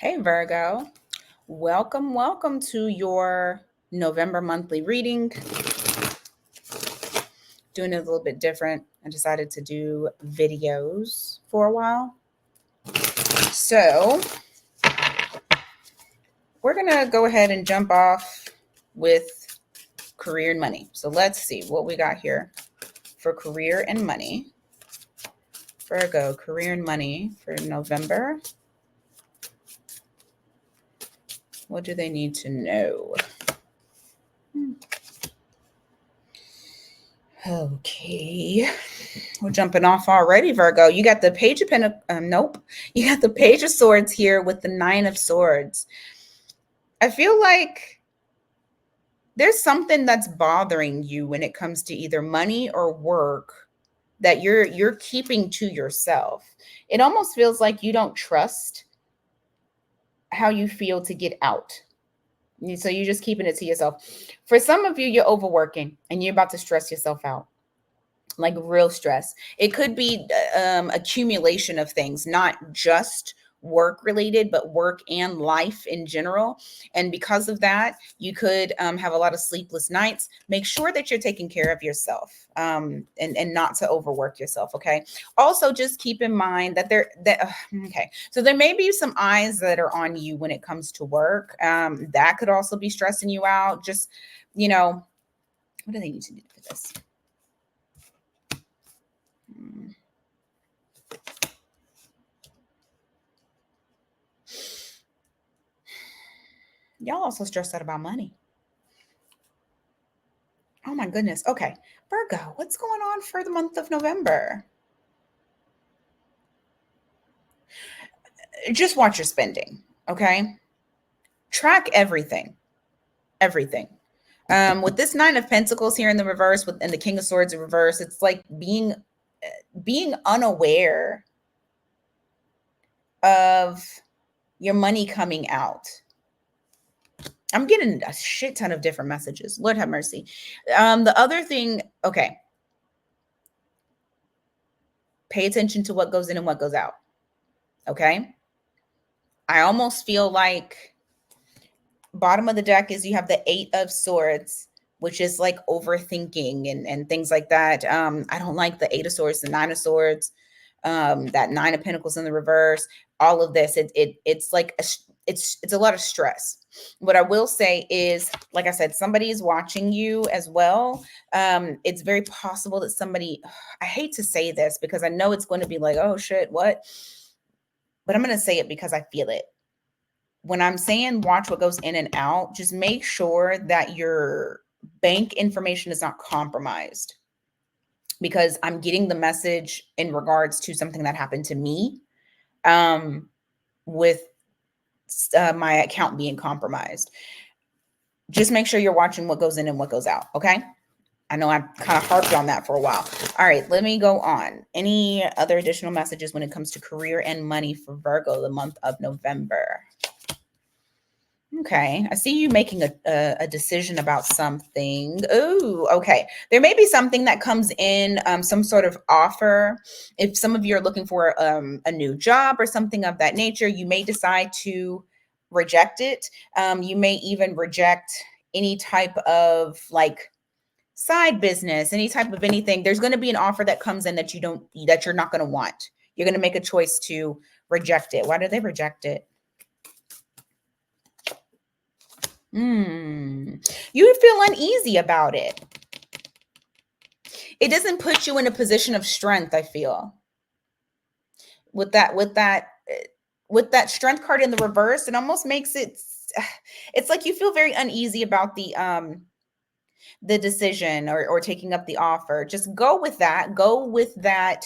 Hey Virgo, welcome to your November monthly reading. Doing it a little bit different. I decided to do videos for a while. So we're going to go ahead and jump off with career and money. So let's see what we got here for career and money. Virgo, career and money for November. What do they need to know? Okay, we're jumping off already, Virgo. You got the page of nope. You got the page of swords here with the 9 of swords. I feel like there's something that's bothering you when it comes to either money or work that you're keeping to yourself. It almost feels like you don't trust how you feel to get out. So you're just keeping it to yourself. For some of you, you're overworking and you're about to stress yourself out. Like real stress. It could be accumulation of things, not just work related, but work and life in general. And because of that, you could have a lot of sleepless nights. Make sure that you're taking care of yourself and not to overwork yourself. Okay. Also, just keep in mind that okay. So there may be some eyes that are on you when it comes to work. That could also be stressing you out. Just, what do they need to do for this? Y'all also stressed out about money. Oh my goodness. Okay. Virgo, what's going on for the month of November? Just watch your spending. Okay. Track everything. Everything. With this 9 of Pentacles here in the reverse, and the King of Swords in reverse, it's like being unaware of your money coming out. I'm getting a shit ton of different messages. Lord have mercy. The other thing, okay. Pay attention to what goes in and what goes out. Okay. I almost feel like bottom of the deck is you have the 8 of Swords, which is like overthinking and things like that. I don't like the 8 of Swords, the 9 of Swords, that 9 of Pentacles in the reverse. All of this, it's like it's a lot of stress. What I will say is, like I said, somebody is watching you as well. It's very possible that somebody, I hate to say this because I know it's going to be like, oh shit, what? But I'm going to say it because I feel it. When I'm saying watch what goes in and out, just make sure that your bank information is not compromised, because I'm getting the message in regards to something that happened to me with my account being compromised. Just make sure you're watching what goes in and what goes out. Okay. I know I kind of harped on that for a while. All right, let me go on. Any other additional messages when it comes to career and money for Virgo, the month of November? Okay, I see you making a decision about something. Oh, okay. There may be something that comes in, some sort of offer. If some of you are looking for a new job or something of that nature, you may decide to reject it. You may even reject any type of like side business, any type of anything. There's going to be an offer that comes in that you're not going to want. You're going to make a choice to reject it. Why do they reject it? You feel uneasy about it. It doesn't put you in a position of strength, I feel. With that strength card in the reverse, it almost makes it's like you feel very uneasy about the decision or taking up the offer. Just go with that. Go with that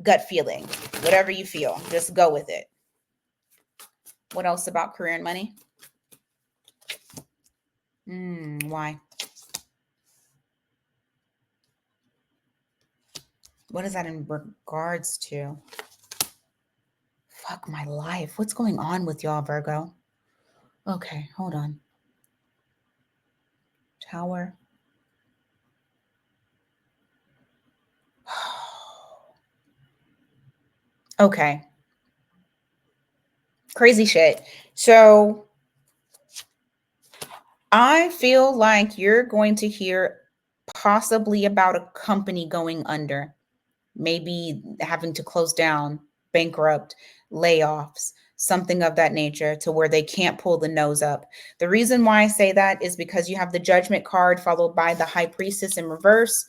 gut feeling. Whatever you feel, just go with it. What else about career and money? Why? What is that in regards to? Fuck my life. What's going on with y'all, Virgo? Okay, hold on. Tower. Okay. Crazy shit. So I feel like you're going to hear possibly about a company going under, maybe having to close down, bankrupt, layoffs, something of that nature to where they can't pull the nose up. The reason why I say that is because you have the judgment card followed by the high priestess in reverse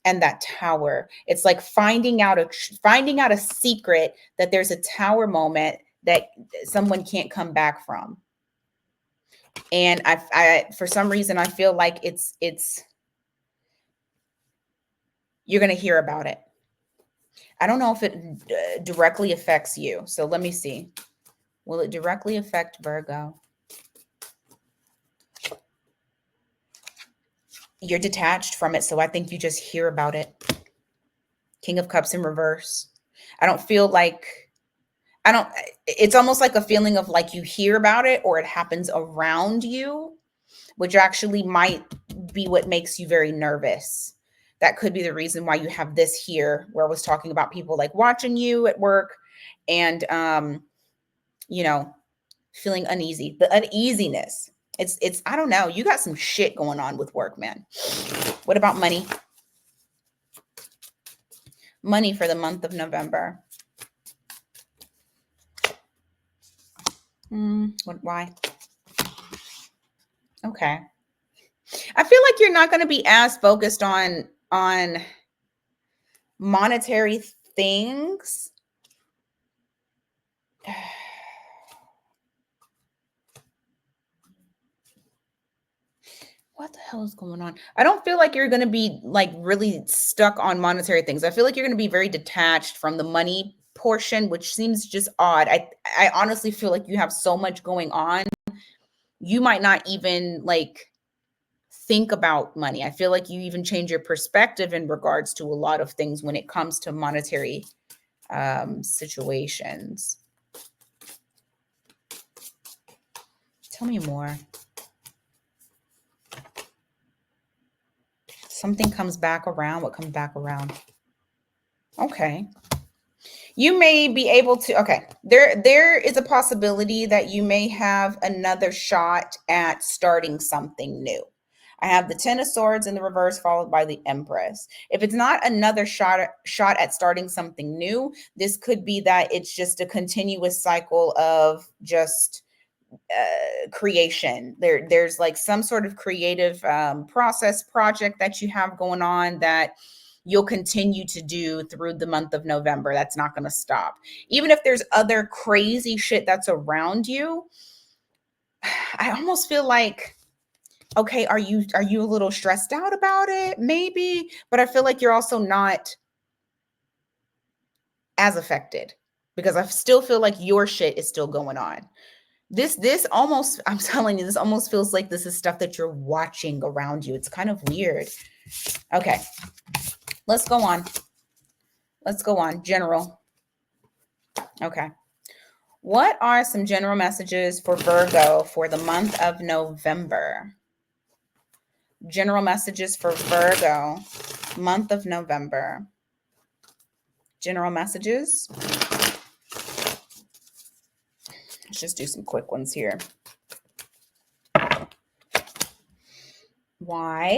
and that tower. It's like finding out a secret that there's a tower moment that someone can't come back from. And I for some reason I feel like it's you're going to hear about it. I don't know if it directly affects you. So let me see. Will it directly affect Virgo? You're detached from it, so I think you just hear about it. King of Cups in reverse. I don't feel like I don't it's almost like a feeling of like you hear about it or it happens around you, which actually might be what makes you very nervous. That could be the reason why you have this here, where I was talking about people like watching you at work and you know, feeling uneasy. The uneasiness. It's I don't know. You got some shit going on with work, man. What about money? Money for the month of November. Why? Okay. I feel like you're not going to be as focused on monetary things. What the hell is going on? I don't feel like you're going to be like really stuck on monetary things. I feel like you're going to be very detached from the money portion, which seems just odd. I honestly feel like you have so much going on. You might not even like think about money. I feel like you even change your perspective in regards to a lot of things when it comes to monetary situations. Tell me more. Something comes back around. What comes back around? Okay. You may be able to, okay, there is a possibility that you may have another shot at starting something new. I have the Ten of Swords in the reverse followed by the Empress. If it's not another shot at starting something new, this could be that it's just a continuous cycle of just creation. There's like some sort of creative process project that you have going on that you'll continue to do through the month of November. That's not going to stop. Even if there's other crazy shit that's around you, I almost feel like, okay, are you a little stressed out about it? Maybe, but I feel like you're also not as affected because I still feel like your shit is still going on. This almost, I'm telling you, this almost feels like this is stuff that you're watching around you. It's kind of weird. Okay. Let's go on. Let's go on. General. Okay. What are some general messages for Virgo for the month of November? General messages for Virgo, month of November. General messages. Let's just do some quick ones here. Why?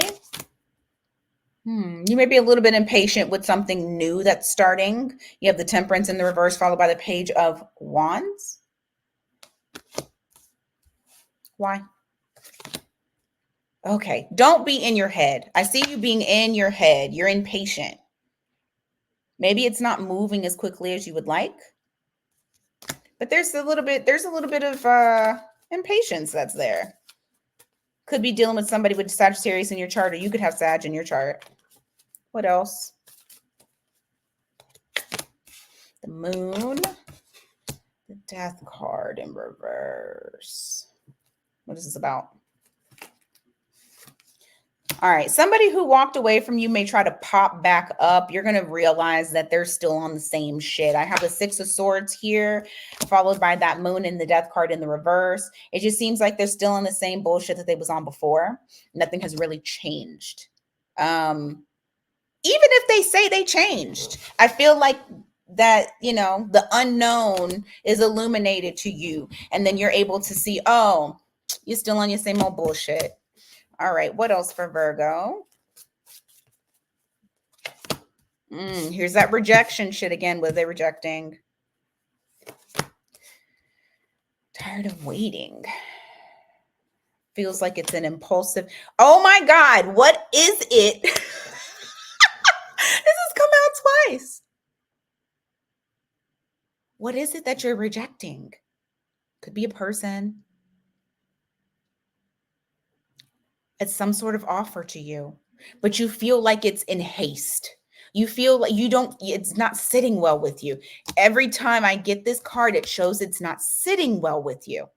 You may be a little bit impatient with something new that's starting. You have the Temperance in the reverse followed by the Page of Wands. Why? Okay, don't be in your head. I see you being in your head. You're impatient. Maybe it's not moving as quickly as you would like. But there's a little bit of impatience that's there. Could be dealing with somebody with Sagittarius in your chart, or you could have Sag in your chart. What else? The Moon. The Death card in reverse. What is this about? All right. Somebody who walked away from you may try to pop back up. You're going to realize that they're still on the same shit. I have the Six of Swords here, followed by that Moon and the Death card in the reverse. It just seems like they're still on the same bullshit that they was on before. Nothing has really changed. Even if they say they changed, I feel like that, the unknown is illuminated to you. And then you're able to see, oh, you're still on your same old bullshit. All right. What else for Virgo? Here's that rejection shit again. What are they rejecting? Tired of waiting. Feels like it's an impulsive. Oh my God. What is it? This has come out twice. What is it that you're rejecting? Could be a person. It's some sort of offer to you, but you feel like it's in haste. You feel like it's not sitting well with you. Every time I get this card, it shows it's not sitting well with you.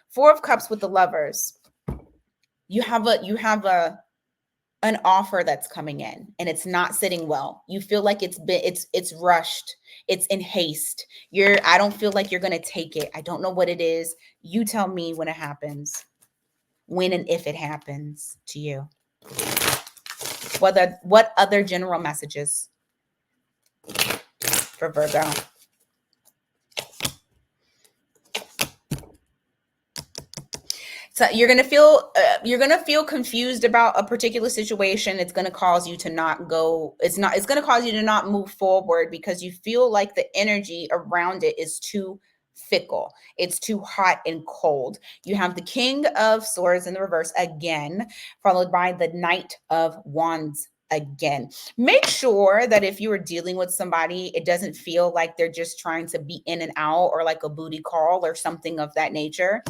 Four of Cups with the Lovers. You have an offer that's coming in and it's not sitting well. You feel like it's rushed. It's in haste. I don't feel like you're going to take it. I don't know what it is. You tell me when it happens. When and if it happens to you. What other general messages for Virgo? So you're gonna feel confused about a particular situation. It's gonna cause you to not go. It's gonna cause you to not move forward because you feel like the energy around it is too fickle. It's too hot and cold. You have the King of Swords in the reverse again, followed by the Knight of Wands again. Make sure that if you are dealing with somebody, it doesn't feel like they're just trying to be in and out or like a booty call or something of that nature.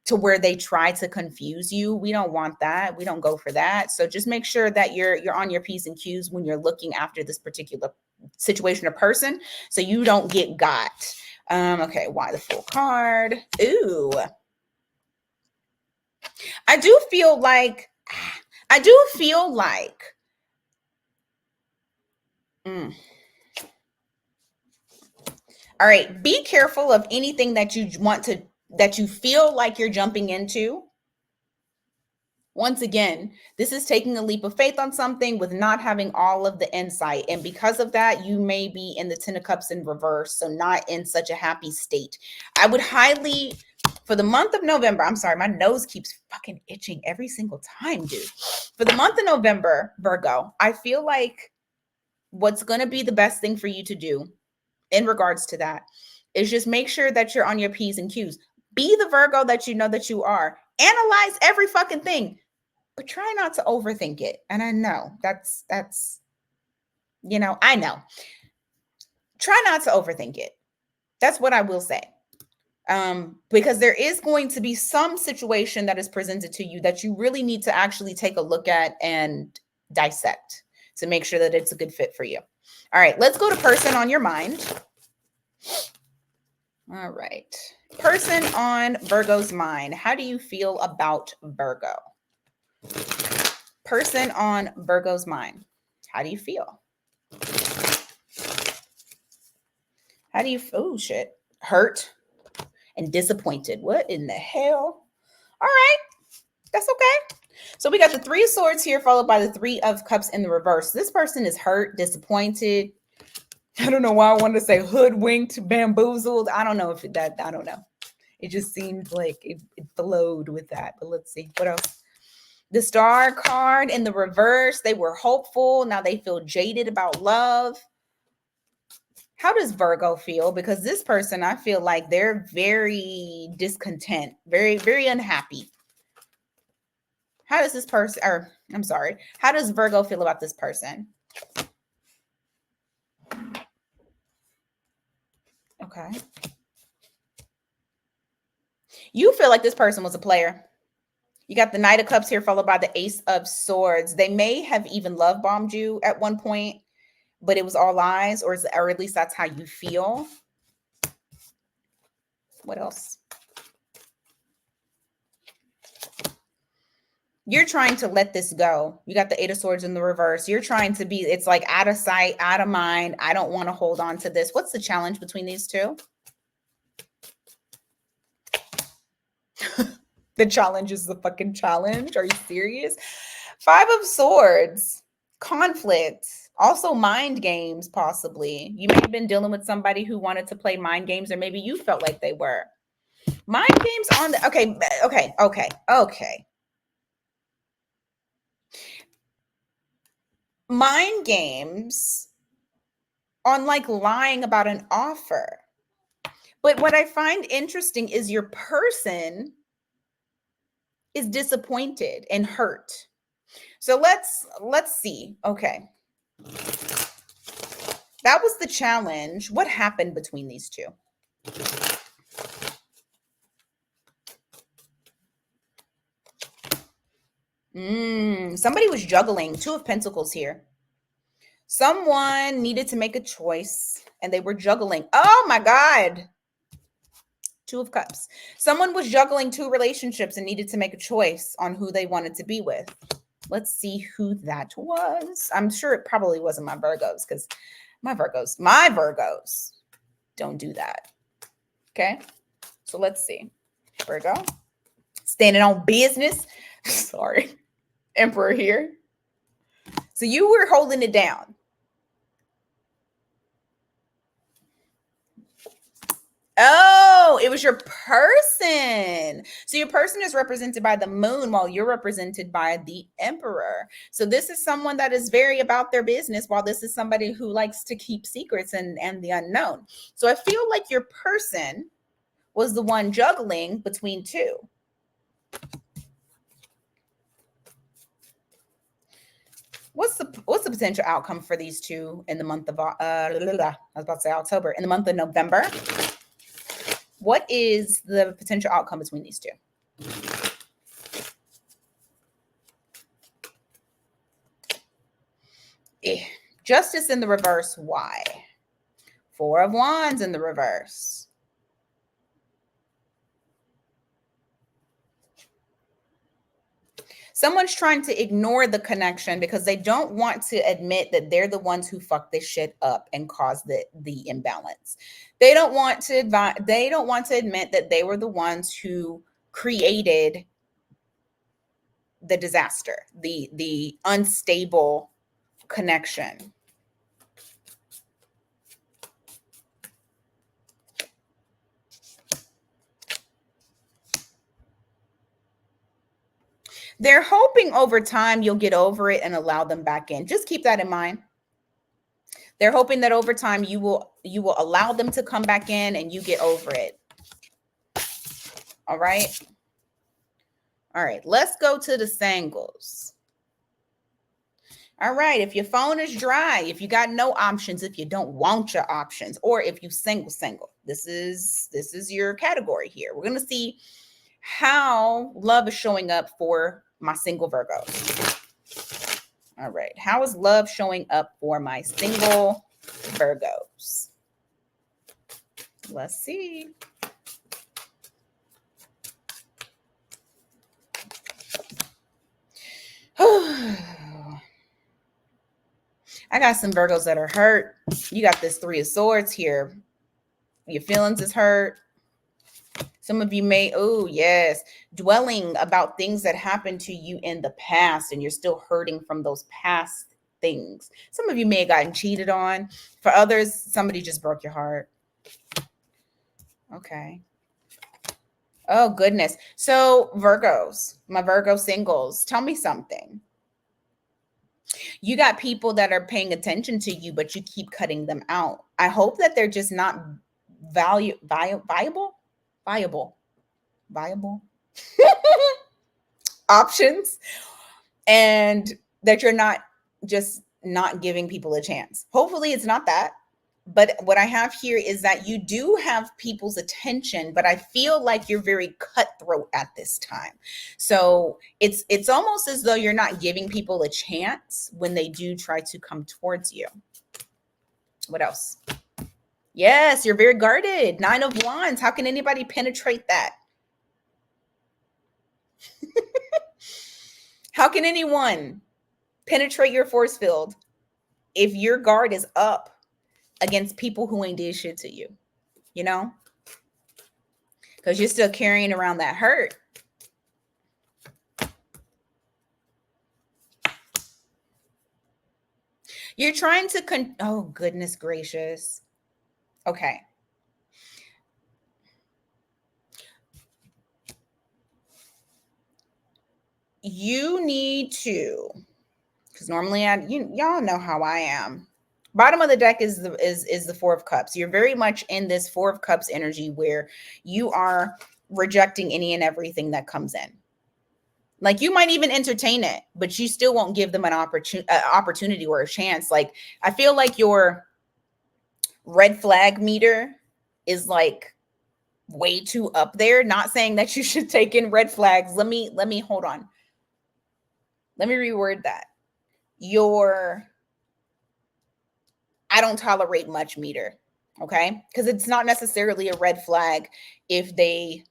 To where they try to confuse you. We don't want that. We don't go for that. So just make sure that you're on your P's and Q's when you're looking after this particular situation or person, so you don't get got. Okay, why the Fool card? Ooh. I do feel like all right, be careful of anything that you feel like you're jumping into. Once again, this is taking a leap of faith on something with not having all of the insight. And because of that, you may be in the Ten of Cups in reverse, so not in such a happy state. I would highly, for the month of November, I'm sorry, my nose keeps fucking itching every single time, dude. For the month of November, Virgo, I feel like what's going to be the best thing for you to do in regards to that is just make sure that you're on your P's and Q's. Be the Virgo that you know that you are. Analyze every fucking thing, but try not to overthink it. And I know that's I know. Try not to overthink it. That's what I will say. Because there is going to be some situation that is presented to you that you really need to actually take a look at and dissect to make sure that it's a good fit for you. All right, let's go to person on your mind. All right. Person on Virgo's mind. How do you feel about Virgo? Person on Virgo's mind. How do you feel? How do you, oh shit, hurt and disappointed. What in the hell? All right, that's okay. So we got the Three of Swords here, followed by the Three of Cups in the reverse. This person is hurt, disappointed. I don't know why I wanted to say hoodwinked, bamboozled. I don't know if that, I don't know. It just seemed like it flowed with that. But let's see, what else? The Star card in the reverse. They were hopeful. Now they feel jaded about love. How does Virgo feel? Because this person, I feel like they're very discontent, very, very unhappy. How does this person, or I'm sorry, how does Virgo feel about this person? Okay. You feel like this person was a player. You got the Knight of Cups here, followed by the Ace of Swords. They may have even love bombed you at one point, but it was all lies, or at least that's how you feel. What else? You're trying to let this go. You got the Eight of Swords in the reverse. You're trying to be, it's like out of sight, out of mind. I don't want to hold on to this. What's the challenge between these two? The challenge is the fucking challenge. Are you serious? Five of Swords, conflict. Also, mind games, possibly. You may have been dealing with somebody who wanted to play mind games, or maybe you felt like they were. Mind games on the okay. Mind games on like lying about an offer. But what I find interesting is your person is disappointed and hurt. So let's see. Okay. That was the challenge. What happened between these two? Somebody was juggling. Two of Pentacles here. Someone needed to make a choice and they were juggling. Oh my God. Two of Cups. Someone was juggling two relationships and needed to make a choice on who they wanted to be with. Let's see who that was. I'm sure it probably wasn't my Virgos because my Virgos don't do that. Okay. So let's see. Virgo. Standing on business. Sorry. Emperor here. So you were holding it down. Oh, it was your person. So your person is represented by the moon while you're represented by the emperor. So this is someone that is very about their business while this is somebody who likes to keep secrets and the unknown. So I feel like your person was the one juggling between two. What's the potential outcome for these two in the month of I was about to say October, in the month of November? What is the potential outcome between these two? Justice in the reverse. Why? Four of Wands in the reverse. Someone's trying to ignore the connection because they don't want to admit that they're the ones who fucked this shit up and caused the imbalance. They don't want to admit that they were the ones who created the disaster, the unstable connection. They're hoping over time you'll get over it and allow them back in. Just keep that in mind. They're hoping that over time you will allow them to come back in and you get over it. All right. All right, let's go to the singles. All right, if your phone is dry, if you got no options, if you don't want your options, or if you single, this is your category here. We're going to see how love is showing up for my single Virgos. All right, how is love showing up for my single Virgos? Let's see. I got some Virgos that are hurt. You got this Three of Swords here. Your feelings is hurt. Some of you may, oh, yes, dwelling about things that happened to you in the past and you're still hurting from those past things. Some of you may have gotten cheated on. For others, somebody just broke your heart. Okay. Oh, goodness. So, Virgos, my Virgo singles, tell me something. You got people that are paying attention to you, but you keep cutting them out. I hope that they're just not viable options, and that you're not just not giving people a chance. Hopefully it's not that. But what I have here is that you do have people's attention, but I feel like you're very cutthroat at this time. So it's almost as though you're not giving people a chance when they do try to come towards you. What else? Yes, you're very guarded. Nine of Wands. How can anybody penetrate that? How can anyone penetrate your force field if your guard is up against people who ain't did shit to you, you know? Because you're still carrying around that hurt. You're trying to oh goodness gracious. Okay. You need to, because normally y'all know how I am. Bottom of the deck is the Four of Cups. You're very much in this Four of Cups energy where you are rejecting any and everything that comes in. Like you might even entertain it, but you still won't give them an opportunity or a chance. Like I feel like your red flag meter is like way too up there. Not saying that you should take in red flags. Let me hold on. Let me reword that. Your I don't tolerate much meter. Okay? Because it's not necessarily a red flag if they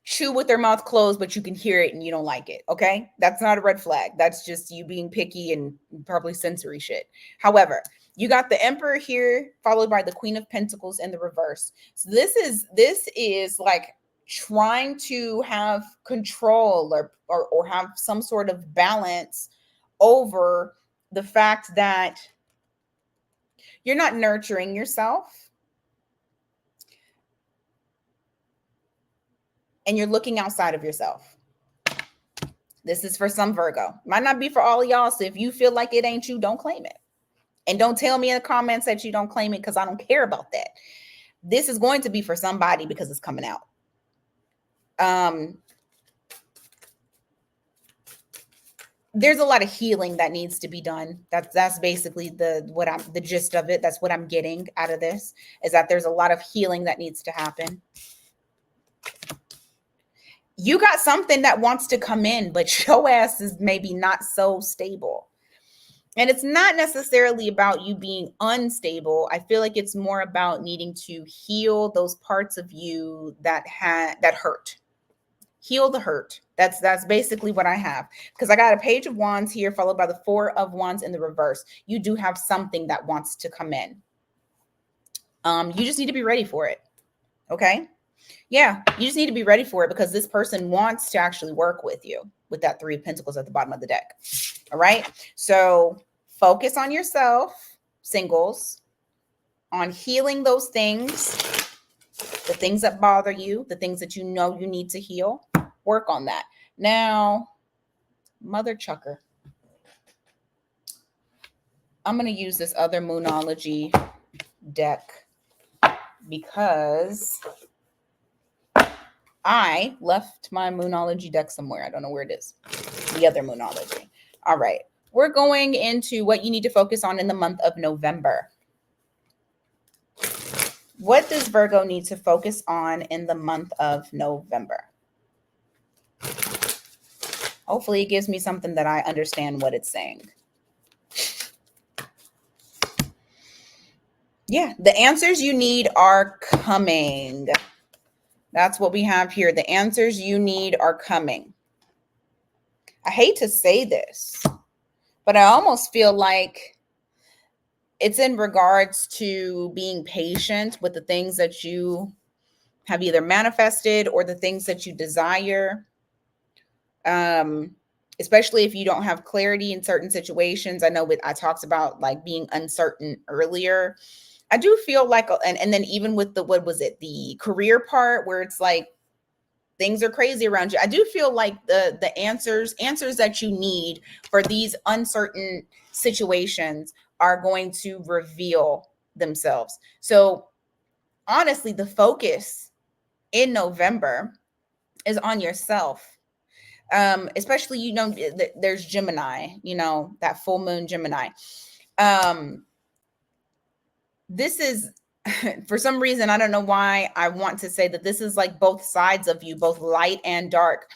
chew with their mouth closed, but you can hear it and you don't like it. Okay. That's not a red flag. That's just you being picky and probably sensory shit. However, you got the Emperor here, followed by the Queen of Pentacles in the reverse. So this is like trying to have control or have some sort of balance over the fact that you're not nurturing yourself and you're looking outside of yourself. This is for some Virgo. Might not be for all of y'all. So if you feel like it ain't you, don't claim it. And don't tell me in the comments that you don't claim it because I don't care about that. This is going to be for somebody because it's coming out. There's a lot of healing that needs to be done. That's basically the gist of it. That's what I'm getting out of this, is that there's a lot of healing that needs to happen. You got something that wants to come in, but your ass is maybe not so stable. And it's not necessarily about you being unstable. I feel like it's more about needing to heal those parts of you that hurt. Heal the hurt. That's basically what I have. Because I got a Page of Wands here, followed by the Four of Wands in the reverse. You do have something that wants to come in. You just need to be ready for it. Okay? Yeah, you just need to be ready for it because this person wants to actually work with you with that Three of Pentacles at the bottom of the deck. All right. So focus on yourself, singles, on healing those things, the things that bother you, the things that you know you need to heal. Work on that. Now, Mother Chucker. I'm going to use this other Moonology deck because I left my Moonology deck somewhere. I don't know where it is. The other Moonology. All right. We're going into what you need to focus on in the month of November. What does Virgo need to focus on in the month of November? Hopefully it gives me something that I understand what it's saying. Yeah, the answers you need are coming. That's what we have here. The answers you need are coming. I hate to say this, but I almost feel like it's in regards to being patient with the things that you have either manifested or the things that you desire. Especially if you don't have clarity in certain situations. I know I talked about like being uncertain earlier. I do feel like, and then even with what was it, the career part where it's like things are crazy around you. I do feel like the answers that you need for these uncertain situations are going to reveal themselves. So honestly, the focus in November is on yourself. Especially, there's Gemini, that full moon Gemini. This is, for some reason, I don't know why I want to say that this is like both sides of you, both light and dark.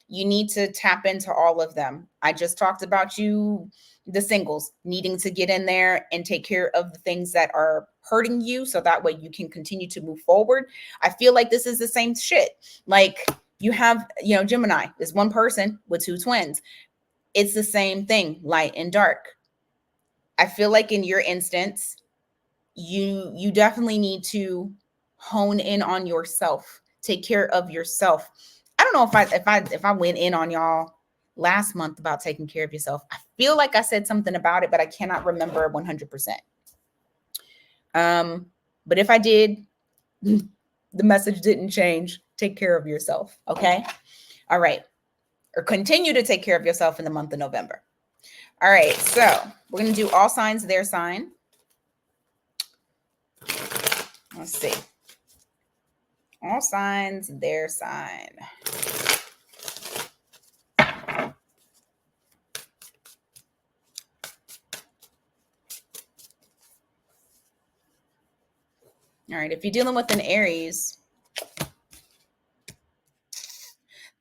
You need to tap into all of them. I just talked about you, the singles, needing to get in there and take care of the things that are hurting you so that way you can continue to move forward. I feel like this is the same shit. Like you have, Gemini is one person with two twins. It's the same thing, light and dark. I feel like in your instance, you definitely need to hone in on yourself, take care of yourself. I don't know if I went in on y'all last month about taking care of yourself. I feel like I said something about it, but I cannot remember 100%. But if I did, the message didn't change. Take care of yourself. Okay. All right. Or continue to take care of yourself in the month of November. All right. So we're going to do all signs, their sign. Let's see. All signs, their sign. All right. If you're dealing with an Aries,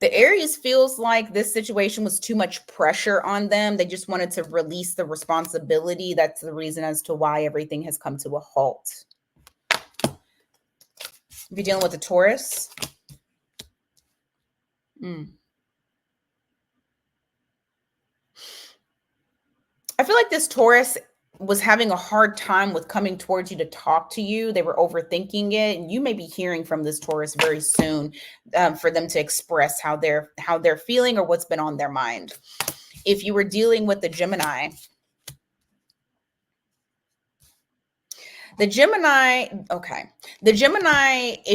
the Aries feels like this situation was too much pressure on them. They just wanted to release the responsibility. That's the reason as to why everything has come to a halt. If you're dealing with a Taurus, I feel like this Taurus was having a hard time with coming towards you to talk to you. They were overthinking it, and you may be hearing from this Taurus very soon for them to express how they're feeling or what's been on their mind. If you were dealing with the Gemini, if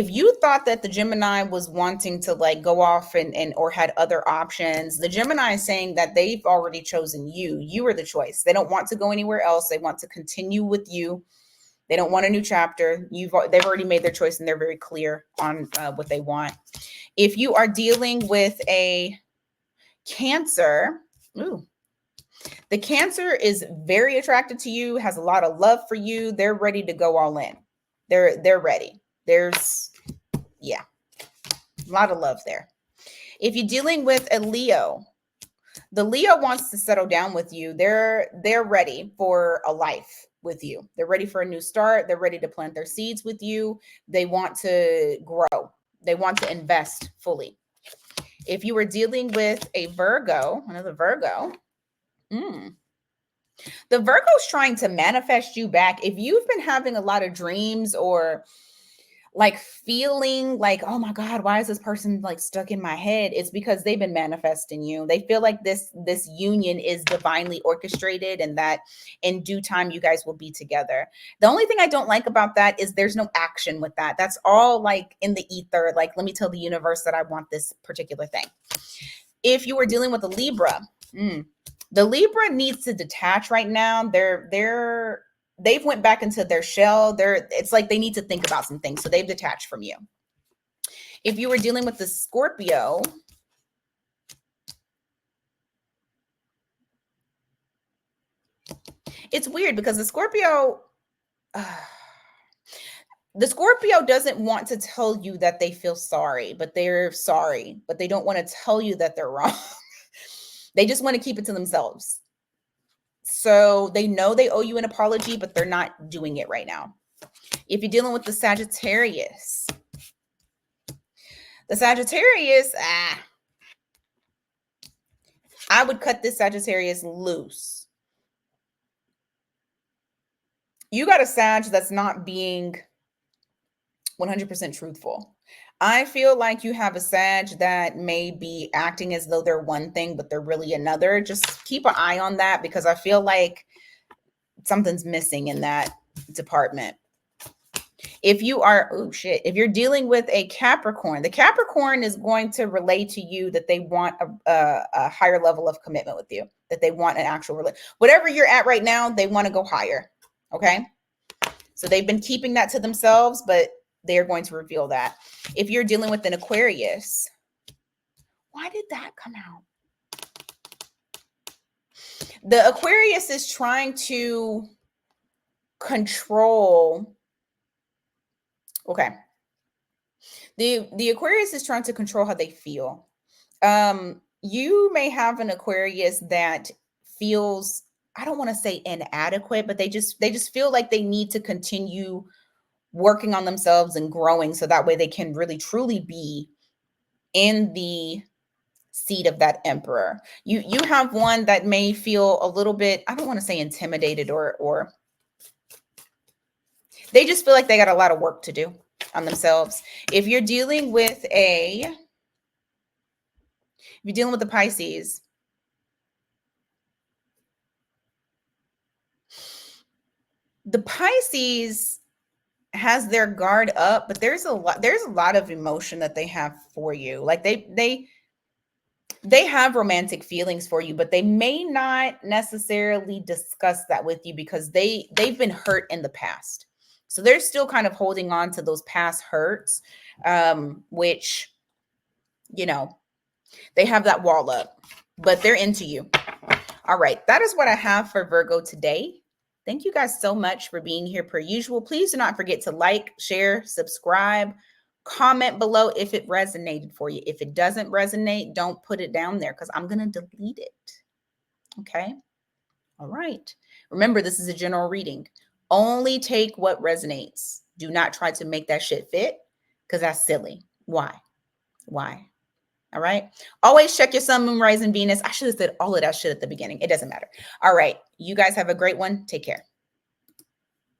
you thought that the Gemini was wanting to like go off and or had other options, the Gemini is saying that they've already chosen you. You are the choice. They don't want to go anywhere else. They want to continue with you. They don't want a new chapter. They've already made their choice and they're very clear on what they want. If you are dealing with a Cancer, the Cancer is very attracted to you, has a lot of love for you. They're ready to go all in. They're ready. There's a lot of love there. If you're dealing with a Leo, the Leo wants to settle down with you. They're ready for a life with you. They're ready for a new start. They're ready to plant their seeds with you. They want to grow. They want to invest fully. If you were dealing with a Virgo, another Virgo, the Virgo's trying to manifest you back. If you've been having a lot of dreams or like feeling like, oh my God, why is this person like stuck in my head? It's because they've been manifesting you. They feel like this union is divinely orchestrated and that in due time you guys will be together. The only thing I don't like about that is there's no action with that. That's all like in the ether. Like, let me tell the universe that I want this particular thing. If you were dealing with a Libra, the Libra needs to detach right now. They've went back into their shell. It's like they need to think about some things. So they've detached from you. If you were dealing with the Scorpio, it's weird because the Scorpio doesn't want to tell you that they feel sorry, but they're sorry, but they don't want to tell you that they're wrong. They just want to keep it to themselves. So they know they owe you an apology, but they're not doing it right now. If you're dealing with the Sagittarius, I would cut this Sagittarius loose. You got a Sag that's not being 100% truthful. I feel like you have a Sag that may be acting as though they're one thing, but they're really another. Just keep an eye on that because I feel like something's missing in that department. If you're dealing with a Capricorn, the Capricorn is going to relay to you that they want a higher level of commitment with you, that they want an actual whatever you're at right now, they want to go higher. Okay. So they've been keeping that to themselves, but they're going to reveal that. If you're dealing with an Aquarius, why did that come out? The Aquarius is trying to control. Okay. The Aquarius is trying to control how they feel. You may have an Aquarius that feels, I don't want to say inadequate, but they just feel like they need to continue working on themselves and growing so that way they can really truly be in the seat of that emperor. You have one that may feel a little bit, I don't want to say intimidated or they just feel like they got a lot of work to do on themselves. If you're dealing with the Pisces, the Pisces has their guard up, but there's a lot of emotion that they have for you. Like they have romantic feelings for you, but they may not necessarily discuss that with you because they've been hurt in the past. So they're still kind of holding on to those past hurts, which, you know, they have that wall up, but they're into you. All right, that is what I have for Virgo today. Thank you guys so much for being here per usual. Please do not forget to like, share, subscribe, comment below if it resonated for you. If it doesn't resonate, don't put it down there because I'm going to delete it. Okay. All right. Remember, this is a general reading. Only take what resonates. Do not try to make that shit fit because that's silly. Why? Why? All right. Always check your sun, moon, rising, Venus. I should have said all of that shit at the beginning. It doesn't matter. All right. You guys have a great one. Take care.